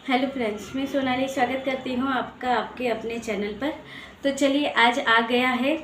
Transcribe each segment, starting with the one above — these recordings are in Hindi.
हेलो फ्रेंड्स, मैं सोनाली स्वागत करती हूँ आपका आपके अपने चैनल पर। तो चलिए, आज आ गया है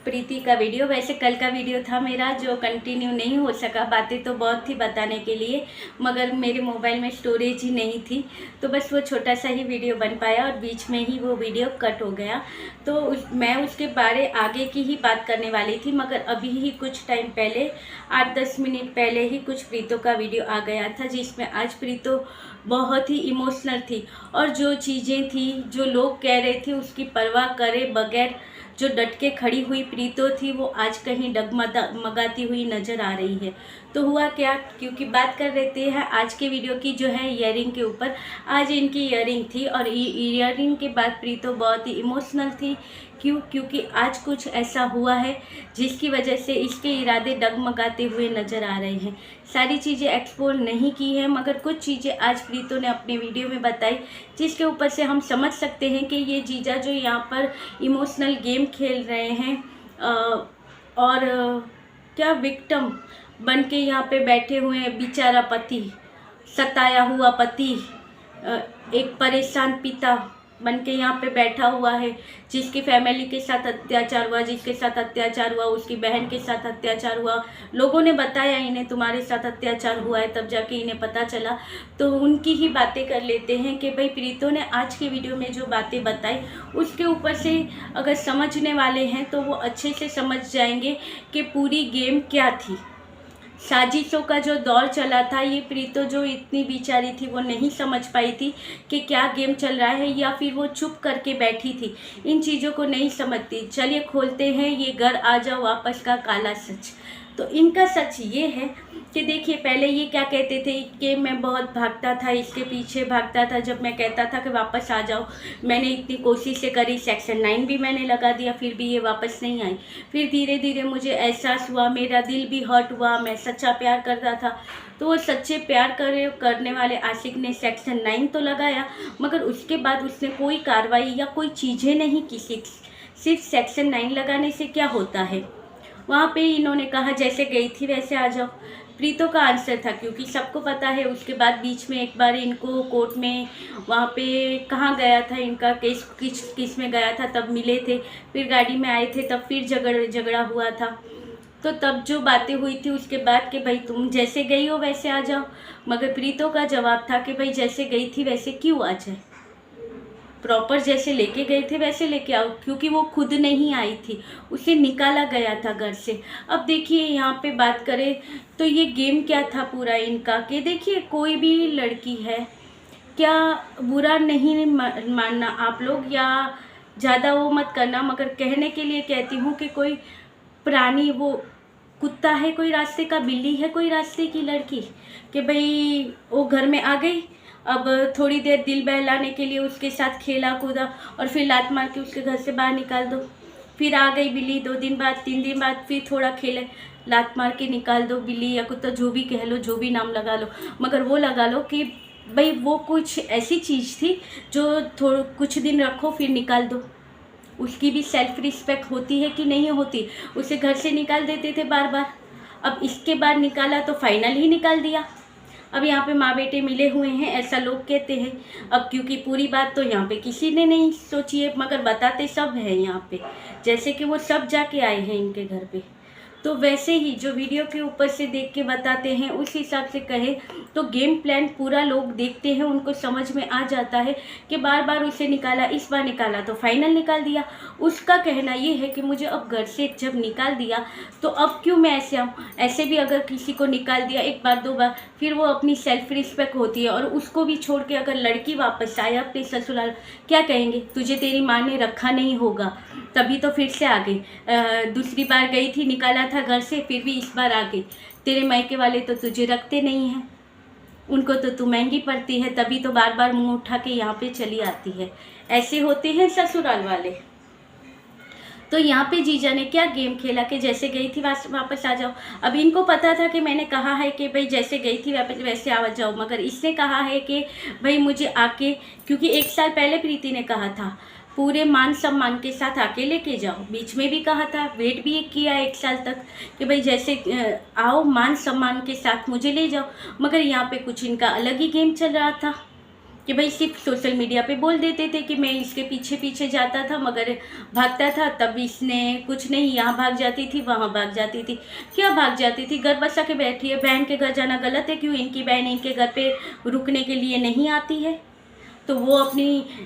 प्रीति का वीडियो। वैसे कल का वीडियो था मेरा जो कंटिन्यू नहीं हो सका, बातें तो बहुत थी बताने के लिए, मगर मेरे मोबाइल में स्टोरेज ही नहीं थी, तो बस वो छोटा सा ही वीडियो बन पाया और बीच में ही वो वीडियो कट हो गया। तो मैं उसके बारे आगे की ही बात करने वाली थी, मगर अभी ही कुछ टाइम पहले 8-10 मिनट पहले ही कुछ प्रीतो का वीडियो आ गया था, जिसमें आज प्रीतो बहुत ही इमोशनल थी और जो चीज़ें थी, जो लोग कह रहे थे, उसकी परवाह करे बगैर जो डट के खड़ी हुई प्रीतो थी, वो आज कहीं डगमगाती हुई नज़र आ रही है। तो हुआ क्या, क्योंकि बात कर रहे हैं आज के वीडियो की जो है ईयरिंग के ऊपर। आज इनकी ईयरिंग थी और ईयरिंग के बाद प्रीतो बहुत ही इमोशनल थी। क्योंकि आज कुछ ऐसा हुआ है जिसकी वजह से इसके इरादे डगमगाते हुए नज़र आ रहे हैं। सारी चीज़ें एक्सप्लोर नहीं की है, मगर कुछ चीज़ें आज प्रीतो ने अपने वीडियो में बताई, जिसके ऊपर से हम समझ सकते हैं कि ये जीजा जो यहाँ पर इमोशनल गेम खेल रहे हैं और क्या विक्टिम बन के यहाँ पे बैठे हुए हैं। बेचारा पति, सताया हुआ पति, एक परेशान पिता बन के यहाँ पे बैठा हुआ है, जिसकी फैमिली के साथ अत्याचार हुआ, जिसके साथ अत्याचार हुआ, उसकी बहन के साथ अत्याचार हुआ। लोगों ने बताया इन्हें तुम्हारे साथ अत्याचार हुआ है, तब जाके इन्हें पता चला। तो उनकी ही बातें कर लेते हैं कि भाई प्रीतो ने आज के वीडियो में जो बातें बताई, उसके ऊपर से अगर समझने वाले हैं तो वो अच्छे से समझ जाएंगे कि पूरी गेम क्या थी। साजिशों का जो दौर चला था, ये प्रीतो जो इतनी बेचारी थी वो नहीं समझ पाई थी कि क्या गेम चल रहा है, या फिर वो चुप करके बैठी थी, इन चीज़ों को नहीं समझती। चलिए खोलते हैं ये घर आ जाओ वापस का काला सच। तो इनका सच ये है कि देखिए, पहले ये क्या कहते थे कि मैं बहुत भागता था, इसके पीछे भागता था, जब मैं कहता था कि वापस आ जाओ, मैंने इतनी कोशिशें करी, सेक्शन 9 भी मैंने लगा दिया, फिर भी ये वापस नहीं आई। फिर धीरे धीरे मुझे एहसास हुआ, मेरा दिल भी हर्ट हुआ, मैं सच्चा प्यार करता था। तो वो सच्चे प्यार करने वाले आशिक ने सेक्शन 9 तो लगाया, मगर उसके बाद उसने कोई कार्रवाई या कोई चीज़ें नहीं की। सिर्फ सेक्शन 9 लगाने से क्या होता है। वहाँ पे इन्होंने कहा जैसे गई थी वैसे आ जाओ। प्रीतो का आंसर था, क्योंकि सबको पता है, उसके बाद बीच में एक बार इनको कोर्ट में, वहाँ पे कहाँ गया था इनका केस, किस में गया था, तब मिले थे, फिर गाड़ी में आए थे, तब फिर झगड़ा हुआ था। तो तब जो बातें हुई थी उसके बाद कि भाई तुम जैसे गई हो वैसे आ जाओ, मगर प्रीतो का जवाब था कि भाई जैसे गई थी वैसे क्यों आ जाए, प्रॉपर जैसे लेके गए थे वैसे लेके आओ, क्योंकि वो खुद नहीं आई थी, उसे निकाला गया था घर से। अब देखिए, यहाँ पे बात करें तो ये गेम क्या था पूरा इनका, कि देखिए कोई भी लड़की है, क्या बुरा नहीं मानना आप लोग, या ज़्यादा वो मत करना, मगर कहने के लिए कहती हूँ कि कोई प्राणी, वो कुत्ता है कोई रास्ते का, बिल्ली है कोई रास्ते की लड़की, कि भाई वो घर में आ गई, अब थोड़ी देर दिल बहलाने के लिए उसके साथ खेला कूदा और फिर लात मार के उसके घर से बाहर निकाल दो। फिर आ गई बिल्ली 2 दिन बाद, 3 दिन बाद, फिर थोड़ा खेले, लात मार के निकाल दो। बिल्ली या कुत्ता जो भी कह लो, जो भी नाम लगा लो, मगर वो लगा लो कि भाई वो कुछ ऐसी चीज़ थी जो कुछ दिन रखो फिर निकाल दो। उसकी भी सेल्फ रिस्पेक्ट होती है कि नहीं होती। उसे घर से निकाल देते थे बार बार, अब इसके बाद निकाला तो फाइनल ही निकाल दिया। अब यहाँ पे माँ बेटे मिले हुए हैं, ऐसा लोग कहते हैं। अब क्योंकि पूरी बात तो यहाँ पे किसी ने नहीं सोची है, मगर बताते सब हैं यहाँ पे, जैसे कि वो सब जाके आए हैं इनके घर पे। तो वैसे ही जो वीडियो के ऊपर से देख के बताते हैं, उस हिसाब से कहे तो गेम प्लान पूरा लोग देखते हैं, उनको समझ में आ जाता है कि बार बार उसे निकाला, इस बार निकाला तो फाइनल निकाल दिया। उसका कहना ये है कि मुझे अब घर से जब निकाल दिया तो अब क्यों मैं ऐसे आऊँ। ऐसे भी अगर किसी को निकाल दिया 1 बार 2 बार, फिर वो अपनी सेल्फ रिस्पेक्ट होती है, और उसको भी छोड़ के अगर लड़की वापस आए अपने ससुराल, क्या कहेंगे, तुझे तेरी माँ ने रखा नहीं होगा, तभी तो फिर से आ गई। दूसरी बार गई थी, निकाला था घर से, फिर भी इस बार आ गई। तेरे मायके वाले तो तुझे रखते नहीं हैं, उनको तो तू महंगी पड़ती है, तभी तो बार बार मुंह उठा के यहाँ पे चली आती है। ऐसे होते हैं ससुराल वाले। तो यहाँ पे जीजा ने क्या गेम खेला कि जैसे गई थी वापस आ जाओ। अब इनको पता था कि मैंने कहा है कि भाई जैसे गई थी वापस वैसे आ जाओ, मगर इसने कहा है कि भाई मुझे आके, क्योंकि 1 साल पहले प्रीति ने कहा था पूरे मान सम्मान के साथ आके लेके जाओ, बीच में भी कहा था, वेट भी किया 1 साल तक कि भाई जैसे आओ मान सम्मान के साथ मुझे ले जाओ, मगर यहाँ पे कुछ इनका अलग ही गेम चल रहा था। कि भाई सिर्फ सोशल मीडिया पे बोल देते थे कि मैं इसके पीछे पीछे जाता था मगर भागता था, तब इसने कुछ नहीं, यहाँ भाग जाती थी, वहाँ भाग जाती थी। क्या भाग जाती थी? घर बसा के बैठी है। बहन के घर जाना गलत है? क्यों इनकी बहन इनके घर पे रुकने के लिए नहीं आती है? तो वो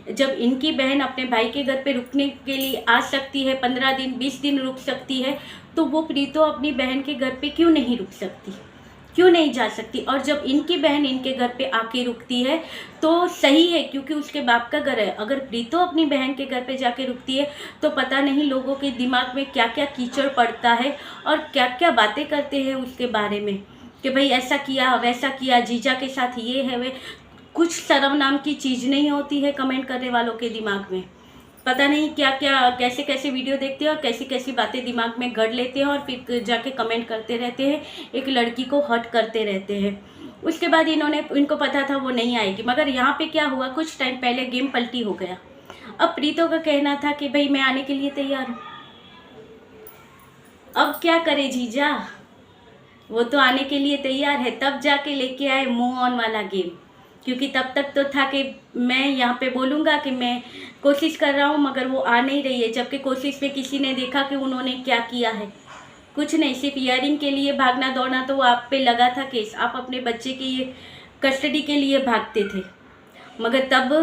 जब इनकी बहन अपने भाई के घर पे रुकने के लिए आ सकती है, 15 दिन 20 दिन रुक सकती है, तो वो प्रीतो अपनी बहन के घर पे क्यों नहीं रुक सकती, क्यों नहीं जा सकती? और जब इनकी बहन इनके घर पे आके रुकती है तो सही है, क्योंकि उसके बाप का घर है। अगर प्रीतो अपनी बहन के घर पे जाके रुकती है तो पता नहीं लोगों के दिमाग में क्या क्या कीचड़ पड़ता है और क्या क्या बातें करते हैं उसके बारे में कि भाई ऐसा किया वैसा किया, जीजा के साथ ये है वे। कुछ शर्म नाम की चीज़ नहीं होती है कमेंट करने वालों के दिमाग में। पता नहीं क्या क्या कैसे कैसे वीडियो देखते हैं और कैसी कैसी बातें दिमाग में गढ़ लेते हैं और फिर जाके कमेंट करते रहते हैं, एक लड़की को हर्ट करते रहते हैं। उसके बाद इनको पता था वो नहीं आएगी, मगर यहाँ पे क्या हुआ, कुछ टाइम पहले गेम पलटी हो गया। अब प्रीतो का कहना था कि भाई मैं आने के लिए तैयार हूँ। अब क्या करे जीजा, वो तो आने के लिए तैयार है, तब जाके लेके आए मूव ऑन वाला गेम। क्योंकि तब तक तो था कि मैं यहाँ पे बोलूँगा कि मैं कोशिश कर रहा हूँ मगर वो आ नहीं रही है, जबकि कोशिश में किसी ने देखा कि उन्होंने क्या किया है, कुछ नहीं, सिर्फ इयरिंग के लिए भागना दौड़ना। तो वो आप पे लगा था केस, आप अपने बच्चे की कस्टडी के लिए भागते थे, मगर तब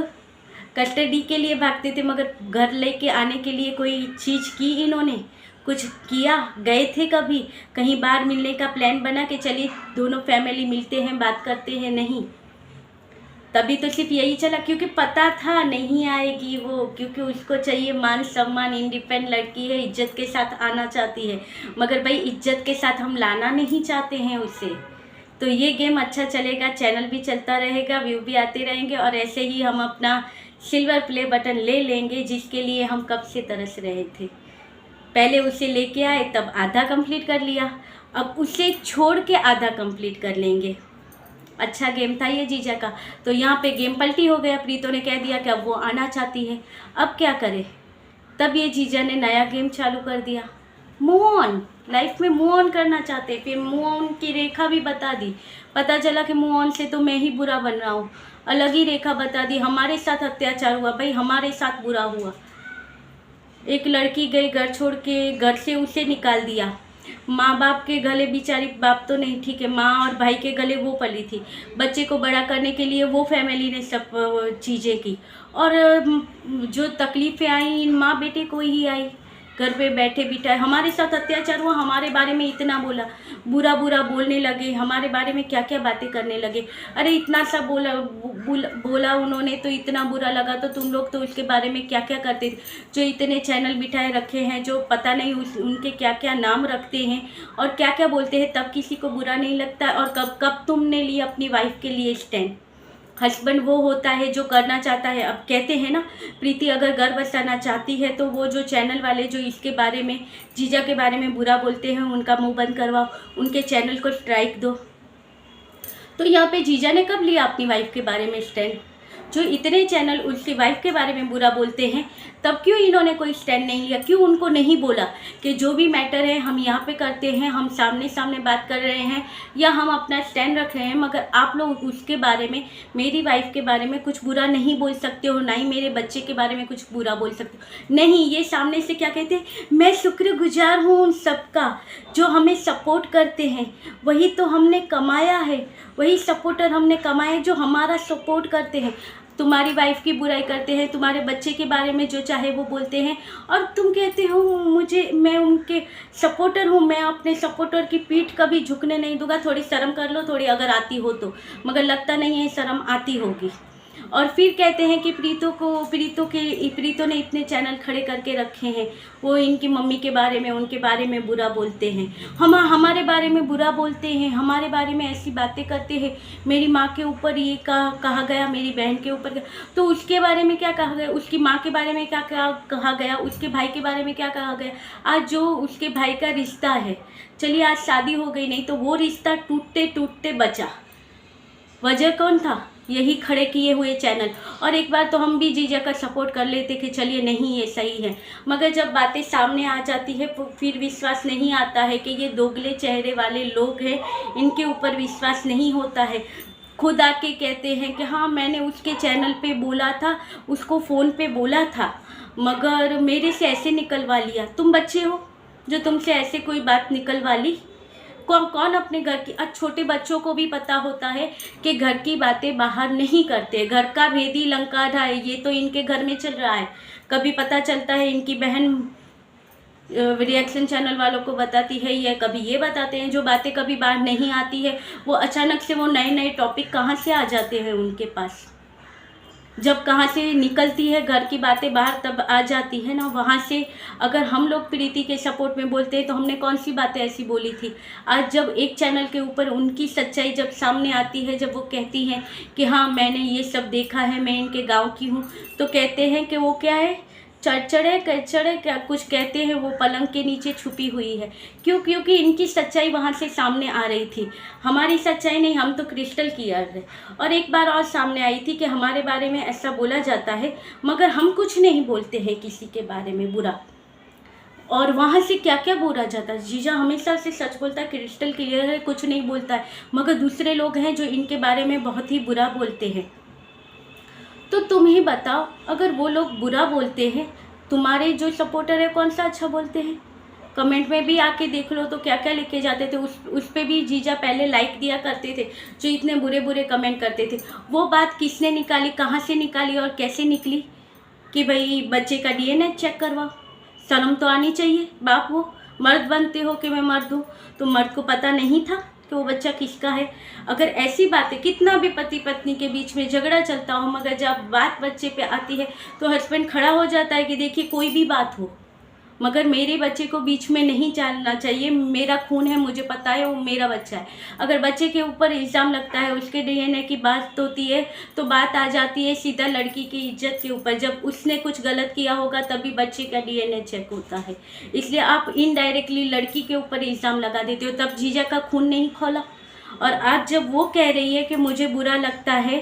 कस्टडी के लिए भागते थे मगर घर लेके आने के लिए कोई चीज़ की इन्होंने, कुछ किया? गए थे कभी कहीं बाहर मिलने का प्लान बना कि चलिए दोनों फैमिली मिलते हैं बात करते हैं? नहीं, तभी तो सिर्फ यही चला, क्योंकि पता था नहीं आएगी वो, क्योंकि उसको चाहिए मान सम्मान, इंडिपेंडेंट लड़की है, इज्जत के साथ आना चाहती है। मगर भाई इज्जत के साथ हम लाना नहीं चाहते हैं उसे। तो ये गेम अच्छा चलेगा, चैनल भी चलता रहेगा, व्यू भी आते रहेंगे और ऐसे ही हम अपना सिल्वर प्ले बटन ले लेंगे, जिसके लिए हम कब से तरस रहे थे। पहले उसे लेके आए तब आधा कंप्लीट कर लिया, अब उसे छोड़ के आधा कंप्लीट कर लेंगे। अच्छा गेम था ये जीजा का। तो यहाँ पे गेम पलटी हो गया, प्रीतो ने कह दिया कि अब वो आना चाहती है, अब क्या करे? तब ये जीजा ने नया गेम चालू कर दिया, मूव ऑन। लाइफ में मूव ऑन करना चाहते, फिर मूव ऑन की रेखा भी बता दी। पता चला कि मूव ऑन से तो मैं ही बुरा बन रहा हूँ, अलग ही रेखा बता दी। हमारे साथ अत्याचार हुआ, भाई हमारे साथ बुरा हुआ। एक लड़की गई घर छोड़ के, घर से उसे निकाल दिया। माँ बाप के गले, बेचारी बाप तो नहीं ठीक है, माँ और भाई के गले वो पली थी। बच्चे को बड़ा करने के लिए वो फैमिली ने सब चीज़ें की, और जो तकलीफ़ें आई इन माँ बेटे को ही आई। घर पे बैठे बिठाए, हमारे साथ अत्याचार हुआ, हमारे बारे में इतना बोला, बुरा बुरा बोलने लगे, हमारे बारे में क्या क्या बातें करने लगे। अरे इतना सा बोला उन्होंने तो इतना बुरा लगा, तो तुम लोग तो उसके बारे में क्या क्या करते थे? जो इतने चैनल बिठाए रखे हैं, जो पता नहीं उनके क्या क्या नाम रखते हैं और क्या क्या बोलते हैं, तब किसी को बुरा नहीं लगता। और कब कब तुमने ली अपनी वाइफ के लिए स्टैंड? हस्बैंड वो होता है जो करना चाहता है। अब कहते हैं ना, प्रीति अगर घर बसाना चाहती है तो वो जो चैनल वाले जो इसके बारे में, जीजा के बारे में बुरा बोलते हैं, उनका मुंह बंद करवाओ, उनके चैनल को स्ट्राइक दो। तो यहाँ पे जीजा ने कब लिया अपनी वाइफ के बारे में स्टैंड? जो इतने चैनल उसकी वाइफ के बारे में बुरा बोलते हैं, तब क्यों इन्होंने कोई स्टैंड नहीं लिया? क्यों उनको नहीं बोला कि जो भी मैटर है हम यहाँ पे करते हैं, हम सामने सामने बात कर रहे हैं या हम अपना स्टैंड रख रहे हैं, मगर आप लोग उसके बारे में, मेरी वाइफ के बारे में कुछ बुरा नहीं बोल सकते हो, ना ही मेरे बच्चे के बारे में कुछ बुरा बोल सकते हो। नहीं, ये सामने से क्या कहते हैं, मैं शुक्रगुजार हूँ उन सबका जो हमें सपोर्ट करते हैं, वही तो हमने कमाया है, वही सपोर्टर हमने कमाए जो हमारा सपोर्ट करते हैं। तुम्हारी वाइफ की बुराई करते हैं, तुम्हारे बच्चे के बारे में जो चाहे वो बोलते हैं, और तुम कहते हो मैं उनके सपोर्टर हूँ, मैं अपने सपोर्टर की पीठ कभी झुकने नहीं दूंगा। थोड़ी शर्म कर लो, थोड़ी अगर आती हो तो, मगर लगता नहीं है शर्म आती होगी। और फिर कहते हैं कि प्रीतो ने इतने चैनल खड़े करके रखे हैं, वो इनकी मम्मी के बारे में, उनके बारे में बुरा बोलते हैं, हमारे बारे में बुरा बोलते हैं, हमारे बारे में ऐसी बातें करते हैं, मेरी माँ के ऊपर ये कहा गया, मेरी बहन के ऊपर, तो उसके बारे में क्या कहा गया, उसकी माँ के बारे में क्या कहा गया, उसके भाई के बारे में क्या कहा गया। आज जो उसके भाई का रिश्ता है, चलिए आज शादी हो गई, नहीं तो वो रिश्ता टूटते टूटते बचा। वजह कौन था? यही खड़े किए हुए चैनल। और एक बार तो हम भी जीजा का सपोर्ट कर लेते कि चलिए नहीं ये सही है, मगर जब बातें सामने आ जाती है फिर विश्वास नहीं आता है कि ये दोगले चेहरे वाले लोग हैं, इनके ऊपर विश्वास नहीं होता है। खुद आके कहते हैं कि हाँ मैंने उसके चैनल पे बोला था, उसको फ़ोन पे बोला था, मगर मेरे से ऐसे निकलवा लिया। तुम बच्चे हो जो तुमसे ऐसे कोई बात निकलवा ली? कौन अपने घर की, आज छोटे बच्चों को भी पता होता है कि घर की बातें बाहर नहीं करते। घर का भेदी लंका ढाए, ये तो इनके घर में चल रहा है। कभी पता चलता है इनकी बहन रिएक्शन चैनल वालों को बताती है, या कभी ये बताते हैं। जो बातें कभी बाहर नहीं आती है, वो अचानक से वो नए नए टॉपिक कहाँ से आ जाते हैं उनके पास। जब कहाँ से निकलती है घर की बातें बाहर, तब आ जाती है ना वहाँ से। अगर हम लोग प्रीति के सपोर्ट में बोलते हैं तो हमने कौन सी बातें ऐसी बोली थी। आज जब एक चैनल के ऊपर उनकी सच्चाई जब सामने आती है, जब वो कहती हैं कि हाँ मैंने ये सब देखा है, मैं इनके गांव की हूँ, तो कहते हैं कि वो क्या है, चढ़चढ़े कचड़े क्या कुछ कहते हैं, वो पलंग के नीचे छुपी हुई है। क्यों? क्योंकि इनकी सच्चाई वहाँ से सामने आ रही थी। हमारी सच्चाई नहीं, हम तो क्रिस्टल क्लियर है। और एक बार और सामने आई थी कि हमारे बारे में ऐसा बोला जाता है, मगर हम कुछ नहीं बोलते हैं किसी के बारे में बुरा। और वहाँ से क्या क्या बोला जाता है। जीजा हमेशा से सच बोलता है, क्रिस्टल क्लियर है, कुछ नहीं बोलता है। मगर दूसरे लोग हैं जो इनके बारे में बहुत ही बुरा बोलते हैं। तो तुम ही बताओ, अगर वो लोग बुरा बोलते हैं, तुम्हारे जो सपोर्टर है कौन सा अच्छा बोलते हैं? कमेंट में भी आके देख लो तो क्या क्या लिखे जाते थे। उस पे भी जीजा पहले लाइक दिया करते थे, जो इतने बुरे बुरे कमेंट करते थे। वो बात किसने निकाली, कहाँ से निकाली और कैसे निकली कि भाई बच्चे का डीएनए चेक करवाओ? शर्म तो आनी चाहिए। बाप हो, मर्द बनते हो कि मैं मर्द हूँ, तो मर्द को पता नहीं था कि वो बच्चा किसका है? अगर ऐसी बातें, कितना भी पति पत्नी के बीच में झगड़ा चलता हो, मगर जब बात बच्चे पे आती है तो हस्बैंड खड़ा हो जाता है कि देखिए कोई भी बात हो, मगर मेरे बच्चे को बीच में नहीं डालना चाहिए। मेरा खून है, मुझे पता है वो मेरा बच्चा है। अगर बच्चे के ऊपर इल्ज़ाम लगता है, उसके डीएनए की बात होती है, तो बात आ जाती है सीधा लड़की की इज्जत के ऊपर। जब उसने कुछ गलत किया होगा तभी बच्चे का डीएनए चेक होता है। इसलिए आप इनडायरेक्टली लड़की के ऊपर इल्ज़ाम लगा देते हो। तब जीजा का खून नहीं खोला। और आज जब वो कह रही है कि मुझे बुरा लगता है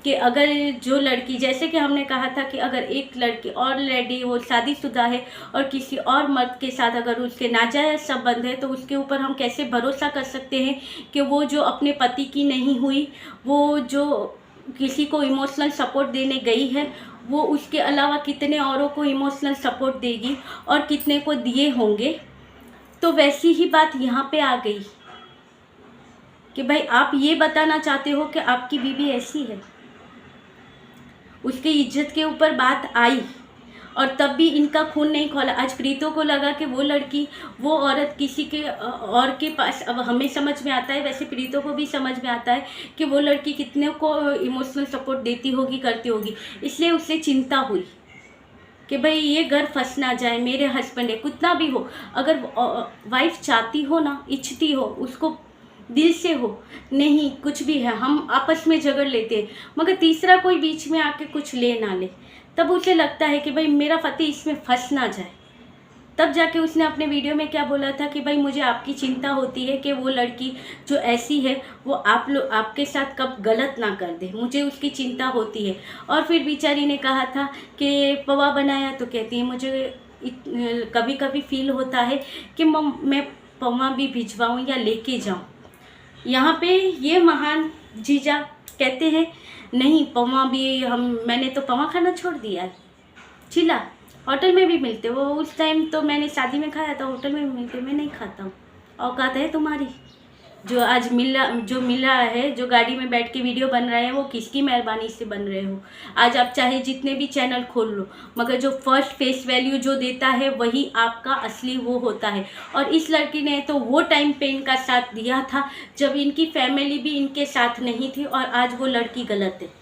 कि अगर जो लड़की, जैसे कि हमने कहा था कि अगर एक लड़की ऑलरेडी वो शादीशुदा है और किसी और मर्द के साथ अगर उसके नाजायज़ संबंध है, तो उसके ऊपर हम कैसे भरोसा कर सकते हैं कि वो जो अपने पति की नहीं हुई, वो जो किसी को इमोशनल सपोर्ट देने गई है, वो उसके अलावा कितने औरों को इमोशनल सपोर्ट देगी और कितने को दिए होंगे। तो वैसी ही बात यहाँ पे आ गई कि भाई आप ये बताना चाहते हो कि आपकी बीवी ऐसी है। उसकी इज्जत के ऊपर बात आई और तब भी इनका खून नहीं खोला। आज प्रीतों को लगा कि वो लड़की, वो औरत किसी के और के पास, अब हमें समझ में आता है, वैसे प्रीतों को भी समझ में आता है कि वो लड़की कितने को इमोशनल सपोर्ट देती होगी, करती होगी। इसलिए उसे चिंता हुई कि भाई ये घर फंस ना जाए, मेरे हस्बैंड है। कितना भी हो, अगर वाइफ चाहती हो ना, इच्छती हो, उसको दिल से हो, नहीं कुछ भी है, हम आपस में झगड़ लेते हैं, मगर तीसरा कोई बीच में आके कुछ ले ना ले, तब उसे लगता है कि भाई मेरा पति इसमें फंस ना जाए। तब जाके उसने अपने वीडियो में क्या बोला था कि भाई मुझे आपकी चिंता होती है कि वो लड़की जो ऐसी है वो आपके साथ कब गलत ना कर दे, मुझे उसकी चिंता होती है। और फिर बेचारी ने कहा था कि पवा बनाया, तो कहती है मुझे कभी कभी फील होता है कि मैं पवा भी भिजवाऊँ या लेके जाऊँ। यहाँ पे ये महान जीजा कहते हैं नहीं, पवा भी मैंने तो पवा खाना छोड़ दिया है। चिल्ला होटल में भी मिलते, वो उस टाइम तो मैंने शादी में खाया था, होटल में भी मिलते, मैं नहीं खाता हूँ। औकात है तुम्हारी? जो आज मिला है, जो गाड़ी में बैठ के वीडियो बन रहे हैं, वो किसकी मेहरबानी से बन रहे हो? आज आप चाहे जितने भी चैनल खोल लो, मगर जो फर्स्ट फेस वैल्यू जो देता है वही आपका असली वो होता है। और इस लड़की ने तो वो टाइम पे इनका साथ दिया था जब इनकी फैमिली भी इनके साथ नहीं थी, और आज वो लड़की गलत है।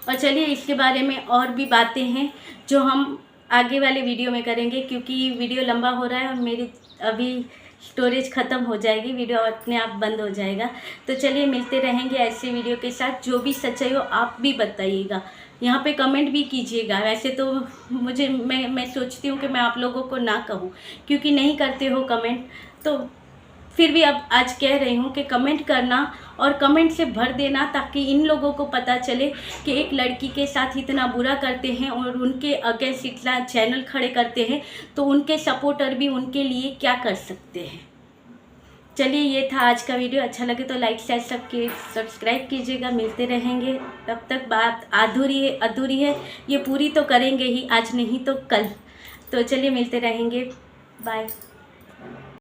और चलिए इसके बारे में और भी बातें हैं जो हम आगे वाले वीडियो में करेंगे, क्योंकि वीडियो लंबा हो रहा है और मेरी अभी स्टोरेज ख़त्म हो जाएगी, वीडियो अपने आप बंद हो जाएगा। तो चलिए मिलते रहेंगे ऐसे वीडियो के साथ। जो भी सच्चाई हो आप भी बताइएगा, यहाँ पे कमेंट भी कीजिएगा। वैसे तो मैं सोचती हूँ कि मैं आप लोगों को ना कहूँ, क्योंकि नहीं करते हो कमेंट, तो फिर भी अब आज कह रही हूँ कि कमेंट करना और कमेंट से भर देना, ताकि इन लोगों को पता चले कि एक लड़की के साथ इतना बुरा करते हैं और उनके अगेंस्ट इतना चैनल खड़े करते हैं, तो उनके सपोर्टर भी उनके लिए क्या कर सकते हैं। चलिए ये था आज का वीडियो। अच्छा लगे तो लाइक शेयर सब्सक्राइब कीजिएगा। मिलते रहेंगे, तब तक बात अधूरी है, ये पूरी तो करेंगे ही, आज नहीं तो कल। तो चलिए मिलते रहेंगे, बाय।